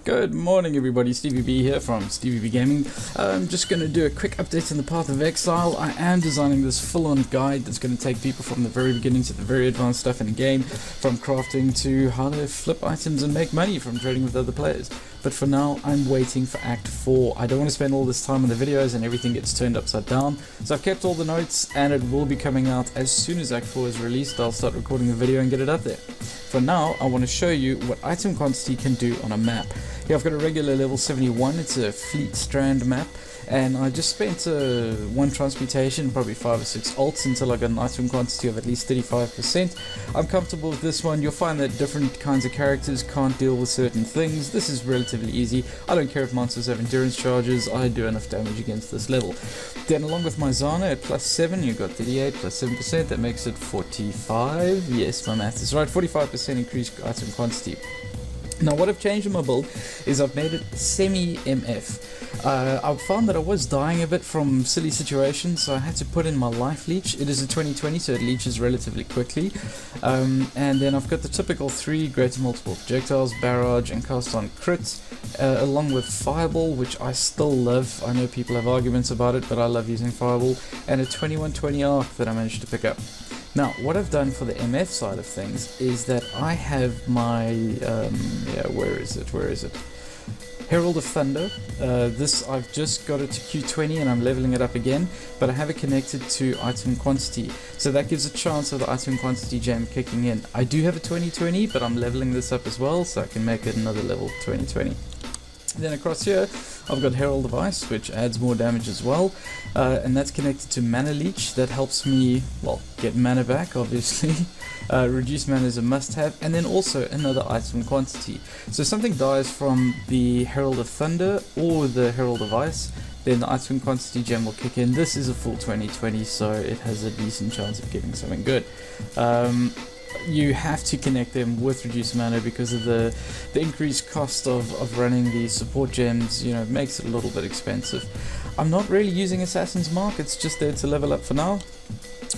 Good morning everybody, StevieB here from StevieB Gaming. I'm just going to do a quick update on the path of Exile. I am designing this full-on guide that's going to take people from the very beginning to the very advanced stuff in the game, from crafting to how to flip items and make money from trading with other players. But for now, I'm waiting for Act 4. I don't want to spend all this time on the videos and everything gets turned upside down. So I've kept all the notes and it will be coming out as soon as Act 4 is released. I'll start recording the video and get it up there. For now, I want to show you what item quantity can do on a map. Here I've got a regular level 71, it's a fleet strand map, and I just spent one transmutation, probably 5 or 6 ults until I got an item quantity of at least 35%. I'm comfortable with this one. You'll find that different kinds of characters can't deal with certain things. This is relatively easy. I don't care if monsters have endurance charges, I do enough damage against this level. Then along with my Zana at plus 7, you've got 38 plus 7%, that makes it 45. Yes, my math is right, 45% increased item quantity. Now what I've changed in my build is I've made it semi-MF. I've found that I was dying a bit from silly situations, so I had to put in my life leech. It is a 2020, so it leeches relatively quickly. And then I've got the typical 3 greater multiple projectiles, barrage and cast on crit, along with fireball, which I still love. I know people have arguments about it, but I love using fireball, and a 2120 arc that I managed to pick up. Now, what I've done for the MF side of things is that I have my, where is it? Herald of Thunder. This, I've just got it to Q20 and I'm leveling it up again, but I have it connected to item quantity. So that gives a chance of the item quantity gem kicking in. I do have a 2020, but I'm leveling this up as well, so I can make it another level 2020. Then across here, I've got Herald of Ice, which adds more damage as well, and that's connected to Mana Leech. That helps me, well, get mana back, obviously. Reduce mana is a must-have, and then also another item quantity. So if something dies from the Herald of Thunder or the Herald of Ice, then the item quantity gem will kick in. This is a full 2020, so it has a decent chance of getting something good. You have to connect them with reduced mana because of the increased cost of running these support gems. You know, it makes it a little bit expensive. I'm not really using Assassin's Mark, it's just there to level up for now.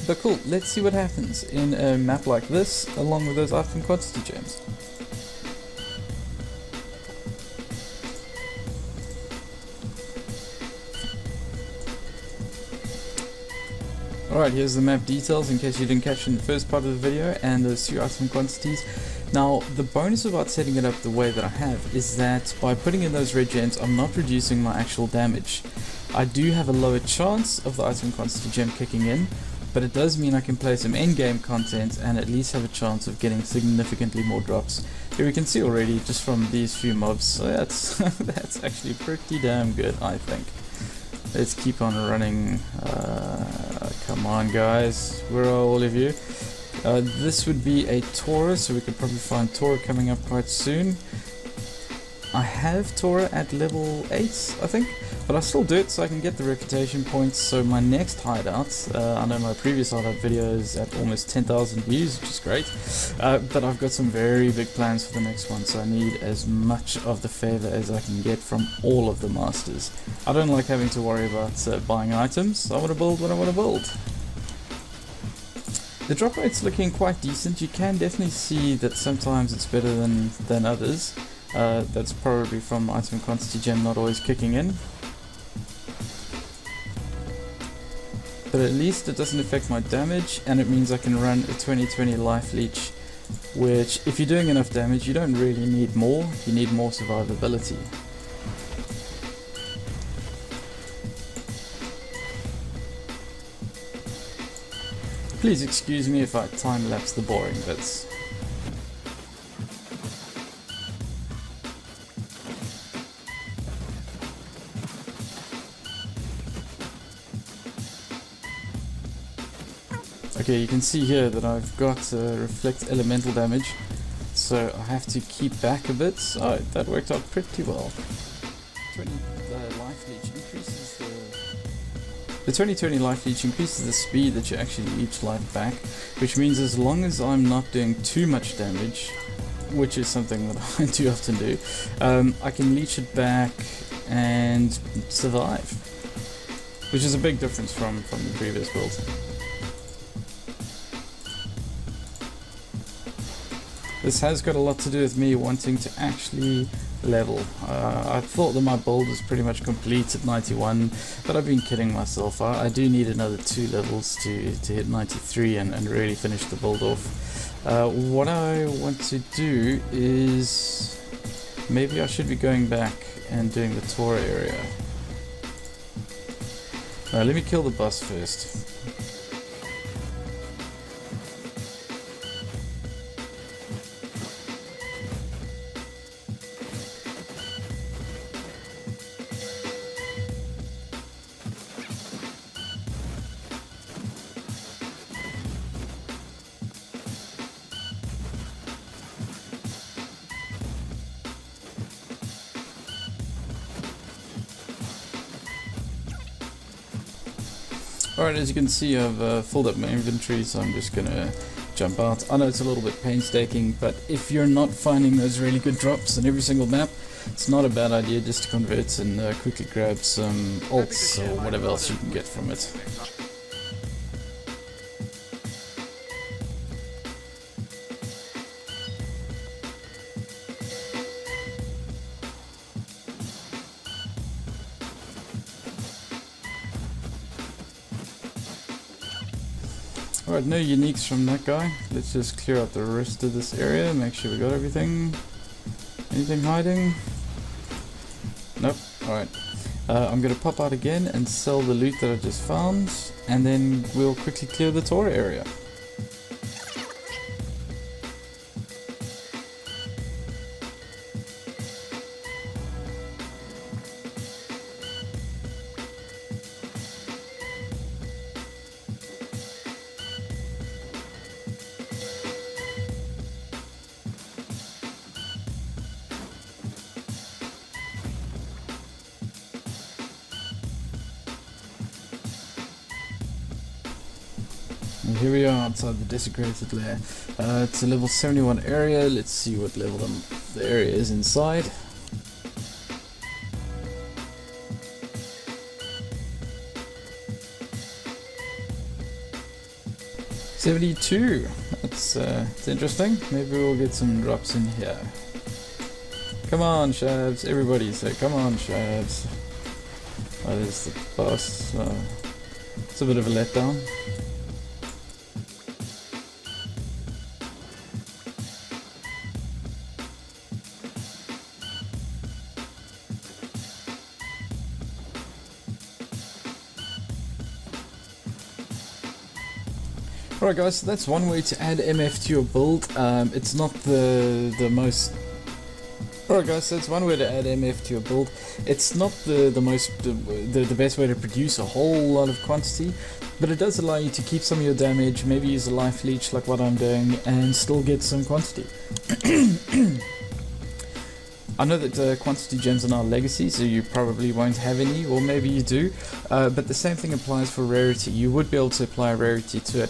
But cool, let's see what happens in a map like this along with those item quantity gems. Alright, here's the map details in case you didn't catch it in the first part of the video, and those 2 item quantities. Now, the bonus about setting it up the way that I have is that by putting in those red gems, I'm not reducing my actual damage. I do have a lower chance of the item quantity gem kicking in, but it does mean I can play some endgame content and at least have a chance of getting significantly more drops. Here we can see already, just from these few mobs, so that's actually pretty damn good, I think. Let's keep on running. Come on guys, where are all of you? This would be a Tora, so we could probably find Tora coming up quite soon. I have Tora at level 8, I think, but I still do it so I can get the reputation points. So my next hideout, I know my previous hideout video is at almost 10,000 views, which is great, but I've got some very big plans for the next one, so I need as much of the favor as I can get from all of the masters. I don't like having to worry about buying items. I want to build what I want to build. The drop rate's looking quite decent. You can definitely see that sometimes it's better than others. That's probably from item quantity gem not always kicking in. But at least it doesn't affect my damage, and it means I can run a 2020 life leech, which if you're doing enough damage you don't really need more, you need more survivability. Please excuse me if I time-lapse the boring bits. Okay, you can see here that I've got reflect elemental damage, so I have to keep back a bit. Oh, that worked out pretty well. Life leech increases the 2020 life leech increases the speed that you actually leech life back, which means as long as I'm not doing too much damage, which is something that I do often do, I can leech it back and survive, which is a big difference from the previous build. This has got a lot to do with me wanting to actually level. I thought that my build was pretty much complete at 91, but I've been kidding myself. I do need another 2 levels to hit 93 and really finish the build off. What I want to do is maybe I should be going back and doing the tour area. Let me kill the boss first. Alright, as you can see, I've filled up my inventory, so I'm just gonna jump out. I know it's a little bit painstaking, but if you're not finding those really good drops in every single map, it's not a bad idea just to convert and quickly grab some alts or whatever else you can get from it. Alright, no uniques from that guy. Let's just clear out the rest of this area, make sure we got everything. Anything hiding? Nope. Alright. I'm gonna pop out again and sell the loot that I just found, and then we'll quickly clear the tour area. And here we are outside the desecrated lair. It's a level 71 area. Let's see what level the area is inside. '72. That's it's interesting. Maybe we'll get some drops in here. Come on, Shabs. Everybody say, come on, Shabs. Oh, there's the boss. It's a bit of a letdown. Alright guys, so that's one way to add MF to your build. It's not the most... Alright guys, so that's one way to add MF to your build. It's not the best way to produce a whole lot of quantity, but it does allow you to keep some of your damage, maybe use a life leech like what I'm doing, and still get some quantity. I know that quantity gems are now legacy, so you probably won't have any, or maybe you do, but the same thing applies for rarity. You would be able to apply a rarity to it.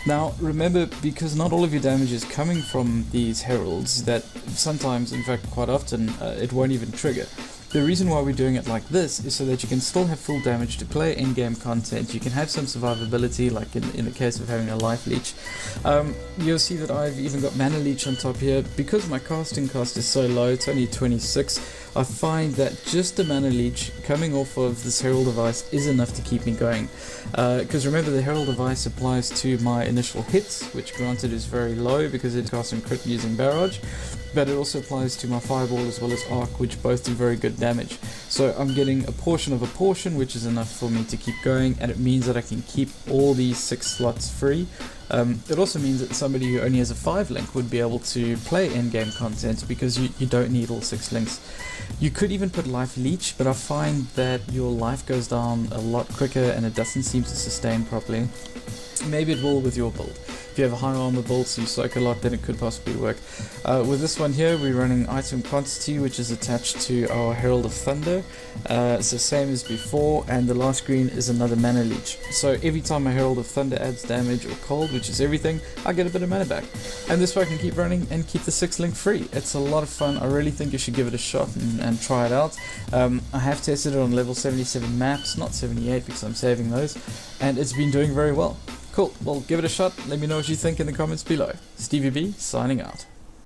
Now remember, because not all of your damage is coming from these heralds, that sometimes, in fact quite often, it won't even trigger. The reason why we're doing it like this is so that you can still have full damage to play in-game content. You can have some survivability, like in the case of having a life leech. You'll see that I've even got Mana Leech on top here. Because my casting cost is so low, it's only 26, I find that just the Mana Leech coming off of this Herald device is enough to keep me going. Because remember, the Herald device applies to my initial hits, which granted is very low because it casts some crit using barrage, but it also applies to my fireball as well as arc, which both do very good damage. So I'm getting a portion of a portion, which is enough for me to keep going, and it means that I can keep all these 6 slots free. It also means that somebody who only has a 5 link would be able to play in-game content because you don't need all 6 links. You could even put life leech, but I find that your life goes down a lot quicker and it doesn't seem to sustain properly. Maybe it will with your build. If you have a high armor build, so you soak a lot, then it could possibly work. With this one here, we're running item quantity, which is attached to our Herald of Thunder. So same as before, and the last screen is another Mana Leech. So every time my Herald of Thunder adds damage or cold, which is everything, I get a bit of mana back. And this way I can keep running and keep the 6 link free. It's a lot of fun. I really think you should give it a shot and try it out. I have tested it on level 77 maps, not 78 because I'm saving those, and it's been doing very well. Cool, well give it a shot, let me know what you think in the comments below. StevieB signing out.